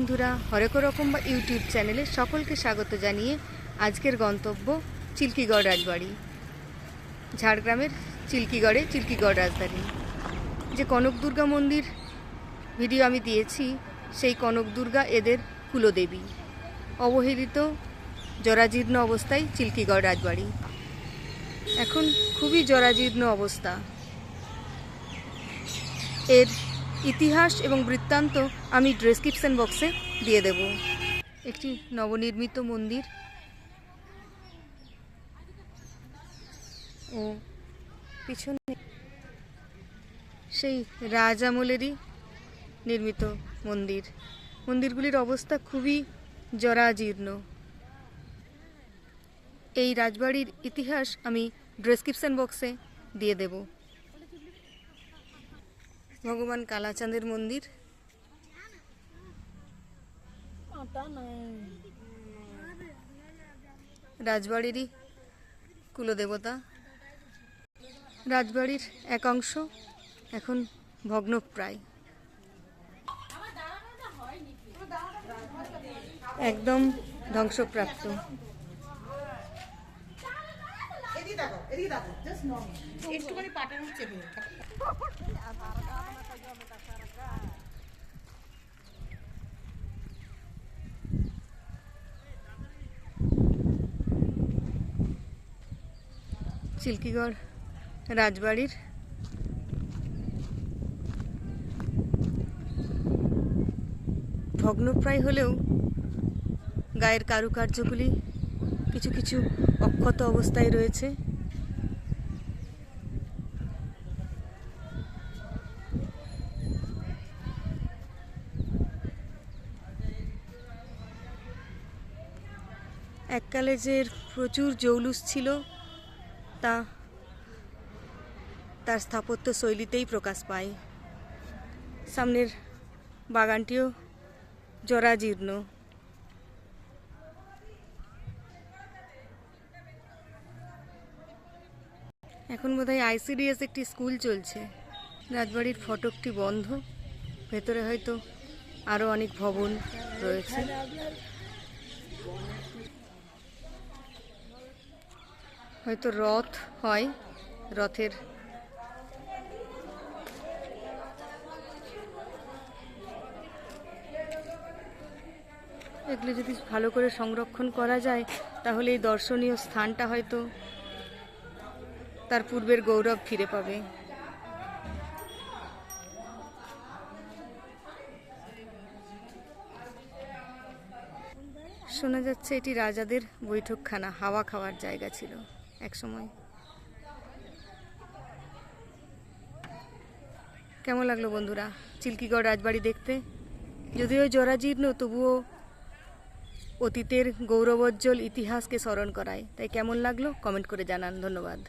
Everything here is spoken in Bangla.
বন্ধুরা, হরেক রকম বা ইউটিউব চ্যানেলে সকলকে স্বাগত জানিয়ে আজকের গন্তব্য চিল্কিগড় রাজবাড়ি। ঝাড়গ্রামের চিল্কিগড় রাজধানী। যে কনক দুর্গা মন্দির ভিডিও আমি দিয়েছি, সেই কনক দুর্গা এদের কুলদেবী। অবহেলিত জরাজীর্ণ অবস্থায় চিল্কিগড় রাজবাড়ি, এখন খুবই জরাজীর্ণ অবস্থা। এর ইতিহাস এবং বৃত্তান্ত আমি ডেসক্রিপশন বক্সে দিয়ে দেব। একটি নবনির্মিত মন্দির ও পিছনে সেই রাজ আমলেরই নির্মিত মন্দির। মন্দিরগুলির অবস্থা খুবই জরাজীর্ণ। এই রাজবাড়ির ইতিহাস আমি ডেসক্রিপশন বক্সে দিয়ে দেব। ভগবান কালাচাঁদের মন্দির, রাজবাড়িরই কুলদেবতা। রাজবাড়ির এক অংশ এখন ভগ্নপ্রায়, একদম ধ্বংসপ্রাপ্ত। চিল্কিগড় রাজবাড়ির ভগ্নপ্রায় হলেও গায়ের কারুকার্যগুলি কিছু কিছু অক্ষত অবস্থায় রয়েছে। এককালে যে প্রচুর জৌলুস ছিল, তা তার স্থাপত্য শৈলীতেই প্রকাশ পায়। সামনের বাগানটিও জরাজীর্ণ। এখন বোধহয় ICDS একটি স্কুল চলছে। রাজবাড়ির ফটকটি বন্ধ, ভেতরে হয়তো আরও অনেক ভবন রয়েছে। হয়তো রথ হয়, রথের এগুলো যদি ভালো করে সংরক্ষণ করা যায়, তাহলে এই দর্শনীয় স্থানটা হয়তো তার পূর্বের গৌরব ফিরে পাবে। শোনা যাচ্ছে এটি রাজাদের বৈঠকখানা, হাওয়া খাওয়ার জায়গা ছিল এক সময়। কেমন লাগলো বন্ধুরা চিল্কিগড় রাজবাড়ি দেখতে? যদিও জরাজীর্ণ, তবুও অতীতের গৌরবোজ্জ্বল ইতিহাসকে স্মরণ করায়। তাই কেমন লাগলো কমেন্ট করে জানান। ধন্যবাদ।